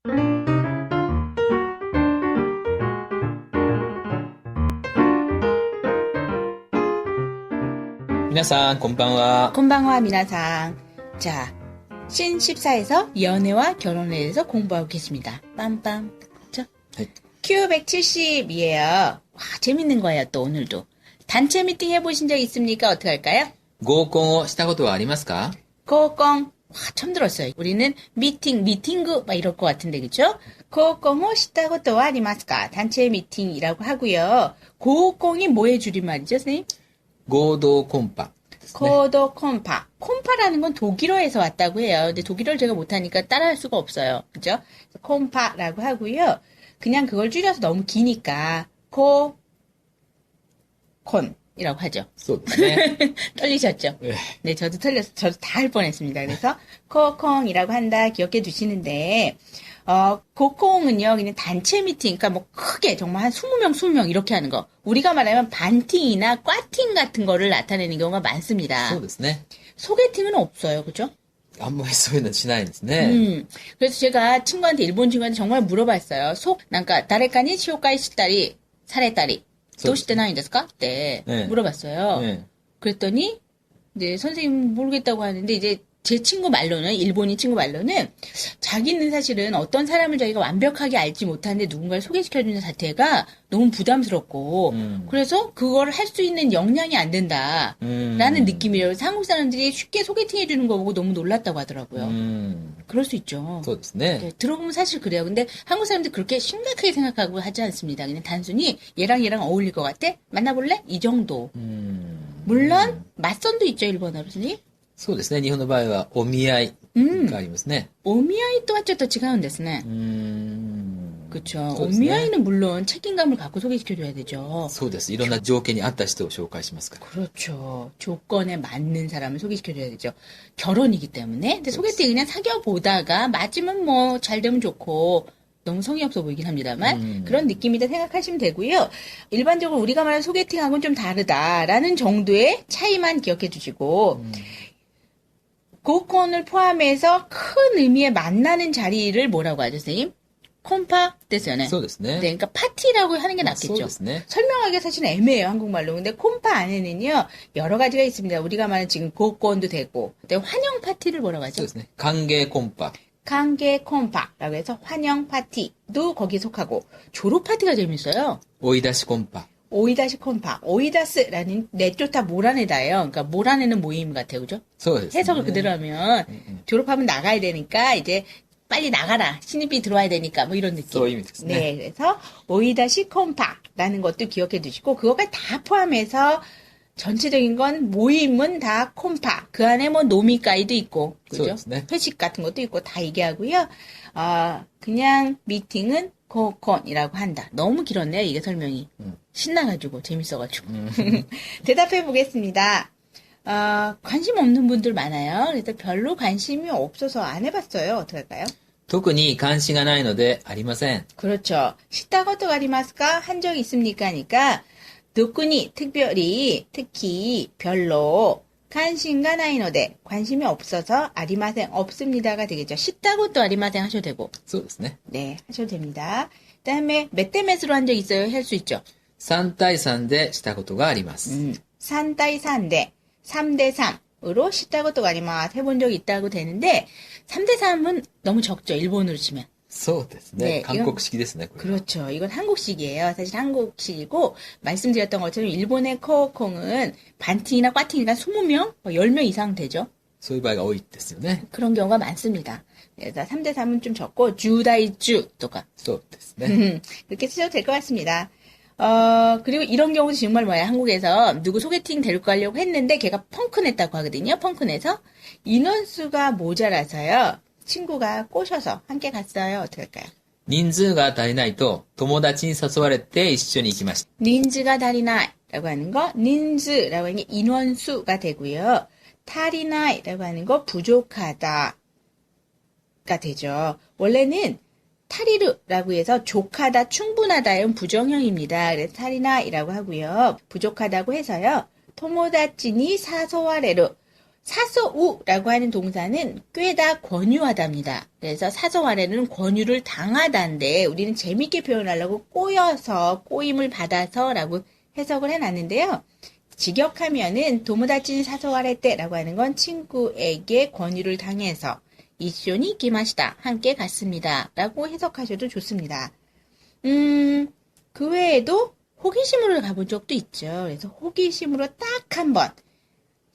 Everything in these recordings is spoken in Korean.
皆さん、こんばんは。 곤방와 미나상. 자, 신 14에서 연애와 결혼에 대해서 공부하고 계십니다. 빰빰. 그쵸? 네. Q 170이에요. 와, 재밌는 거예요, 또 오늘도. 단체 미팅 해보신 적 있습니까? 어떻게 할까요? 合コンをしたことはありますか? 고공. 와, 처음 들었어요. 우리는 미팅구, 막 이럴 것 같은데, 그쵸? 고공을 시다고 또 아리마스까? 단체 미팅이라고 하고요. 고공이 뭐의 줄임말이죠, 선생님? 合同コンパですね。 코도 콤파. 콤파라는 건 독일어에서 왔다고 해요. 근데 독일어를 제가 못하니까 따라할 수가 없어요. 그죠? 콤파라고 하고요. 그냥 그걸 줄여서 너무 기니까 콘이라고 하죠. そうですね。 떨리셨죠? 네. 네, 저도 저도 다 할 뻔했습니다. 그래서 코콩이라고 한다 기억해 두시는데 고콩은요, 그냥 단체 미팅, 그러니까 뭐 크게 정말 한 20명, 20명 이렇게 하는 거. 우리가 말하면 반팅이나 꽈팅 같은 거를 나타내는 경우가 많습니다. そうですね。 소개팅은 없어요. 그죠? あんまりそういうのしないんですね。 그래서 제가 일본 친구한테 정말 물어봤어요. 그러니까, 誰かに紹介したり、されたり、どうしてないんですか? 때 네. 물어봤어요. 네. 그랬더니, 이제 선생님 모르겠다고 하는데, 이제 제 친구 말로는, 일본인 친구 말로는, 자기는 사실은 어떤 사람을 자기가 완벽하게 알지 못하는데 누군가를 소개시켜주는 자체가 너무 부담스럽고, 그래서 그걸 할 수 있는 역량이 안 된다. 라는 느낌이에요. 그래서 한국 사람들이 쉽게 소개팅해주는 거 보고 너무 놀랐다고 하더라고요. 그럴 수 있죠. そうですね。 네, 들어보면 사실 그래요. 근데 한국 사람들 그렇게 심각하게 생각하고 하지 않습니다. 그냥 단순히 얘랑 어울릴 것 같아? 만나볼래? 이 정도. 물론, 맞선도 있죠, 일본어로. 선생님? そうですね。日本の場合は、お見合いがありますね。 오미아이 또한 좀 더違うんですね. 그쵸. 오미아이는 물론 책임감을 갖고 소개시켜줘야 되죠. そうです。いろんな条件に合った人を紹介しますから。 그렇죠. 조건에 맞는 사람을 소개시켜줘야 되죠. 결혼이기 때문에. 근데 소개팅 그냥 사귀어보다가 맞으면 뭐 잘 되면 좋고 너무 성의 없어 보이긴 합니다만 그런 느낌이다 생각하시면 되고요. 일반적으로 우리가 말하는 소개팅하고는 좀 다르다라는 정도의 차이만 기억해 주시고 고콘을 포함해서 큰 의미의 만나는 자리를 뭐라고 하죠, 선생님? 콤파 됐어요. そうですね。 네, 그러니까 파티라고 하는 게 そう 낫겠죠. ですね。 설명하기가 사실 애매해요, 한국말로. 근데 콤파 안에는요, 여러 가지가 있습니다. 우리가 말하는 지금 고콘도 되고, 그때 환영 파티를 뭐라고 そう 하죠? ですね。歓迎コンパ。 관계 콤파라고 해서 환영 파티도 거기에 속하고, 졸업 파티가 재밌어요. 追い出しコンパ。 오이다시 콤파, 오이다스라는 내쫓아 몰아내다예요. 그러니까 몰아내는 모임 같아요, 그죠? そうですね。 해석을 그대로 하면 졸업하면 나가야 되니까 이제 빨리 나가라. 신입이 들어와야 되니까 뭐 이런 느낌. そういう意味ですね。 네, 그래서 오이다시 콤파라는 것도 기억해 두시고 그거가 다 포함해서 전체적인 건 모임은 다 콤파. 그 안에 뭐 노미가이도 있고, 그죠? 네. 회식 같은 것도 있고 다 얘기하고요. 그냥 미팅은 고콘이라고 한다. 너무 길었네요, 이게 설명이. 신나가지고 재밌어가지고. 대답해 보겠습니다. 관심 없는 분들 많아요. 그래서 별로 관심이 없어서 안 해봤어요. 어떻게 할까요? 特に関心がないのでありません。 그렇죠. 시다고도 가리마스까 한 적 있습니까? 하니까 누구니 특히 별로 관심가 나이노데 관심이 없어서 아리마생 없습니다가 되겠죠. 시다고도 아리마생 하셔도 되고 そうですね。 네 하셔도 됩니다. 그다음에 몇 대 몇으로 한 적 있어요? 할 수 있죠. 3対3でしたことがあります。 3대 3대 3대 3으로 시다고도 가리마스 해본 적이 있다고 되는데 3대 3은 너무 적죠. 일본으로 치면. そうですね。 네, 韓国式ですね、これ。 그렇죠. 이건 한국식이에요. 사실 한국식이고 말씀드렸던 것처럼 일본의 코어콩은 반팅이나 꽈팅이나 20명, 10명 이상 되죠. そういう場合が多いですよね。 그런 경우가 많습니다. 그래서 3대 3은 좀 적고 주다이주 또가 そうですね。 그렇게 쓰셔도 될 것 같습니다. 그리고 이런 경우도 정말 뭐야. 한국에서 누구 소개팅 데리고 가려고 했는데 걔가 펑크냈다고 하거든요. 펑크내서 인원수가 모자라서요. 친구가 꼬셔서 함께 갔어요. 어떻게 할까요? 人数が足りないと友達に誘われて一緒に行きました。 닌즈가 다리나이라고 하는 거, 닌즈라고 하는 게 인원수가 되고요. 타리나이라고 하는 거 부족하다가 되죠. 원래는 타리르라고 해서 족하다, 충분하다는 부정형입니다. 그래서 타리나이라고 하고요. 부족하다고 해서요. 토모다치니 사소와레르 사서우라고 하는 동사는 꽤다 권유하답니다. 그래서 사서와래는 권유를 당하다인데 우리는 재밌게 표현하려고 꼬여서, 꼬임을 받아서라고 해석을 해놨는데요. 직역하면은 도모다친 사서와래 때라고 하는 건 친구에게 권유를 당해서 이쇼니 이키마시다. 함께 갔습니다. 라고 해석하셔도 좋습니다. 그 외에도 호기심으로 가본 적도 있죠. 그래서 호기심으로 딱 한 번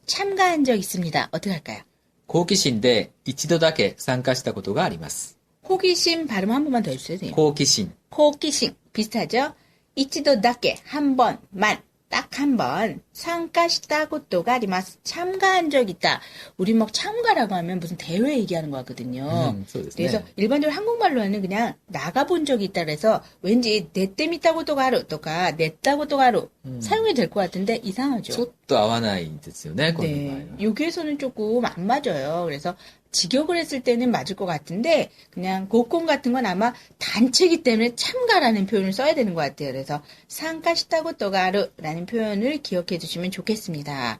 참가한 적 있습니다. 어떻게 할까요? 好奇心で一度だけ参加したことがあります。 호기심 발음 한 번만 더 해주세요. 선생님. 好奇心。 호기심 비슷하죠? 이치도 닷게 한 번만 딱 한 번参加した 것도가 아리마스 참가한 적 있다. 우리 막 참가라고 하면 무슨 대회 얘기하는 것 같거든요. そうですね。 그래서 일반적으로 한국말로 하는 그냥 나가본 적이 있다 그래서 왠지 내때미따고도가 하루 또가 냈다고도가 하루 사용이 될 것 같은데 ちょ 이상하죠. っと合わないですよね、この場合 네, は。 여기에서는 조금 안 맞아요. 그래서 직역을 했을 때는 맞을 것 같은데 그냥 고권 같은 건 아마 단체이기 때문에 참가라는 표현을 써야 되는 것 같아요. 그래서 상가시다고 또가르라는 표현을 기억해 주시면 좋겠습니다.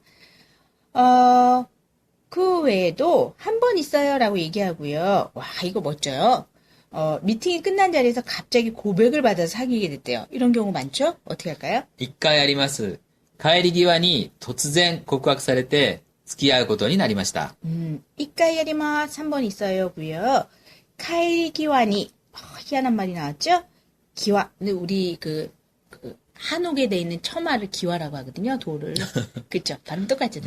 그 외에도 한 번 있어요라고 얘기하고요. 와, 이거 멋져요. 미팅이 끝난 자리에서 갑자기 고백을 받아서 사귀게 됐대요. 이런 경우 많죠? 어떻게 할까요? 一回あります。帰り際に突然告白されて付き合うことになりました。 이까이야리마스 한 번 있어요고요. 카이기와니 희한한 말이 나왔죠? 기와. 근데 우리 그 한옥에 돼 있는 처마를 기와라고 하거든요. 돌을. 그쵸? 발음 똑같죠?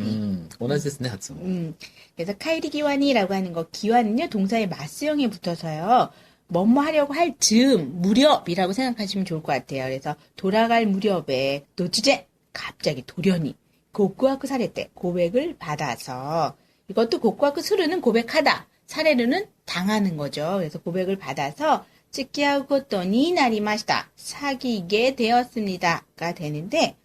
同じですね、発音。 그래서 카이리기와니라고 하는 거 기와는요 동사의 맞수형에 붙어서요. 뭐뭐 하려고 할 즈음, 무렵이라고 생각하시면 좋을 것 같아요. 그래서 돌아갈 무렵에 도주제 갑자기 돌연히 고쿠하쿠 사례 때 고백을 받아서 이것도 고쿠하쿠 스루는 고백하다, 사례르는 당하는 거죠. 그래서 고백을 받아서 츠키아우 고토니 나리마시다. 사귀게 되었습니다가 되는데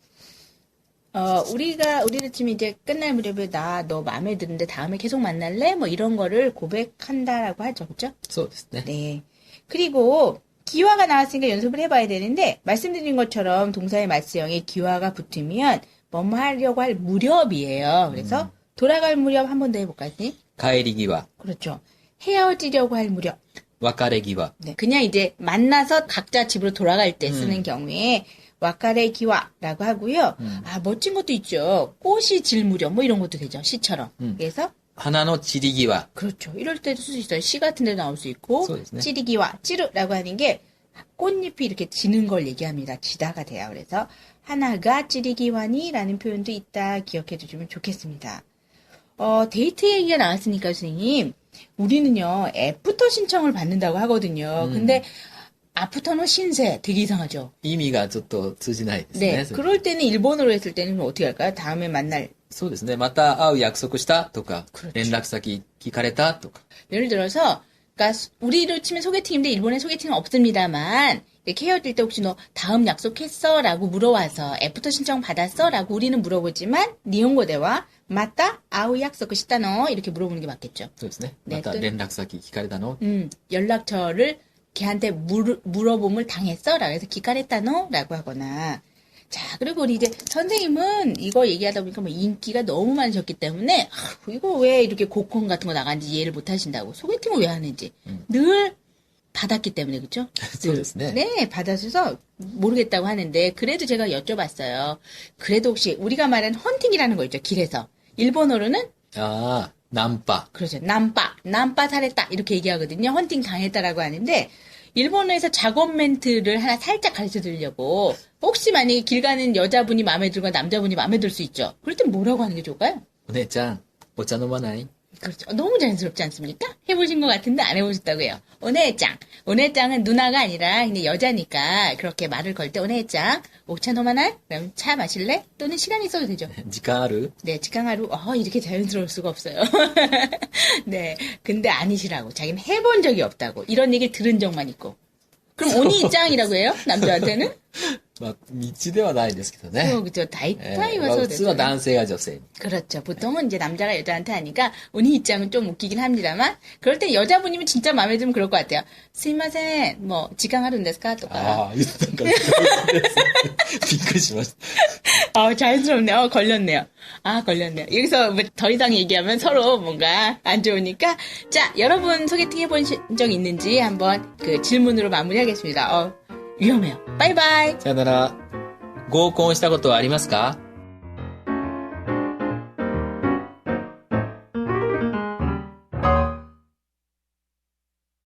우리를 치면 이제 끝날 무렵에 너 마음에 드는데 다음에 계속 만날래? 뭐 이런 거를 고백한다라고 하죠. 그죠? そうですね。 네. 그리고 기화가 나왔으니까 연습을 해봐야 되는데 말씀드린 것처럼 동사의 맞수형에 기화가 붙으면 뭐뭐 하려고 할 무렵이에요. 그래서 돌아갈 무렵 한 번 더 해볼까요? 선생님? 帰り際、 그렇죠. 헤어지려고 할 무렵. 別れ際。 네. 그냥 이제 만나서 각자 집으로 돌아갈 때 쓰는 경우에 와카레 기와라고 하고요. 아, 멋진 것도 있죠. 꽃이 질 무렵 뭐 이런 것도 되죠. 시처럼. 그래서 花の散り際。 그렇죠. 이럴 때도 쓸 수 있어요. 시 같은 데 나올 수 있고, そうですね。 찌르기와 찌르라고 하는 게 꽃잎이 이렇게 지는 걸 얘기합니다. 지다가 돼요. 그래서 하나가 찌르기와니라는 표현도 있다. 기억해 두시면 좋겠습니다. 데이트 얘기가 나왔으니까 선생님, 우리는요 애프터 신청을 받는다고 하거든요. 근데 아프터노 신세 되게 이상하죠. 意味がちょっと通じないです 네, ね。それ 그럴 때는 일본어로 했을 때는 그럼 어떻게 할까요? 다음에 만날 そうですね。また会う約束したとか그렇죠 、連絡先聞かれたとか。 예를 들어서, 그러니까 우리로 치면 소개팅인데 일본에 소개팅은 없습니다만 이렇게 헤어질 때 혹시 너 다음 약속했어? 라고 물어와서 애프터 신청 받았어? 라고 우리는 물어보지만 니혼고 대화 맞다? 아우 약속을 시다너 이렇게 물어보는 게 맞겠죠. そうですね。 ね またと連絡先聞かれたの 연락처를 걔한테 물어봄을 당했어? 라고 해서 기카레타노? 라고 하거나. 자, 그리고 우리 이제 선생님은 이거 얘기하다 보니까 뭐 인기가 너무 많으셨기 때문에 이거 왜 이렇게 고콘 같은 거 나가는지 이해를 못 하신다고. 소개팅을 왜 하는지. 늘 받았기 때문에, 그쵸? そうですね。 네, 받아서 모르겠다고 하는데 그래도 제가 여쭤봤어요. 그래도 혹시 우리가 말하는 헌팅이라는 거 있죠, 길에서. 일본어로는 ああ、ナンパ。 그렇죠. 남빠 살했다 이렇게 얘기하거든요. 헌팅 당했다라고 하는데 일본어에서 작업 멘트를 하나 살짝 가르쳐 드리려고 혹시 만약에 길 가는 여자분이 마음에 들거나 남자분이 마음에 들 수 있죠. 그럴 땐 뭐라고 하는 게 좋을까요? お姉ちゃん、お茶飲まない 그렇죠. 너무 자연스럽지 않습니까? 해보신 것 같은데 안 해보셨다고요. 오네짱. 오네짱은 누나가 아니라 그냥 여자니까 그렇게 말을 걸 때 오네짱. 오차 너마나? 그럼 차 마실래? 또는 시간 있어도 되죠. 時間ある 네, 직강하루. 이렇게 자연스러울 수가 없어요. 네, 근데 아니시라고. 자기는 해본 적이 없다고. 이런 얘기를 들은 적만 있고. 그럼 오니짱이라고 해요? 남자한테는? まあ、道ではないですけどね。 그죠. え 다이타이 まあ 와서 普通は男性が女性に。 그렇죠. 보통은 이제 남자가 여자한테 하니까 언니 입장은 좀 웃기긴 합니다만 그럴 때 여자분이면 진짜 마음에 들면 그럴 것 같아요. 스미마센 뭐 지강하는 데스까? とか. ああ、言ったんか。びっくりしました。 자연스럽네요. 걸렸네요. 걸렸네요. 여기서 뭐 더 이상 얘기하면 서로 뭔가 안 좋으니까. 자, 여러분 소개팅 해본 적 있는지 한번 그 질문으로 마무리하겠습니다. 위험해요. 바이바이. さよなら。合コンしたことはありますか？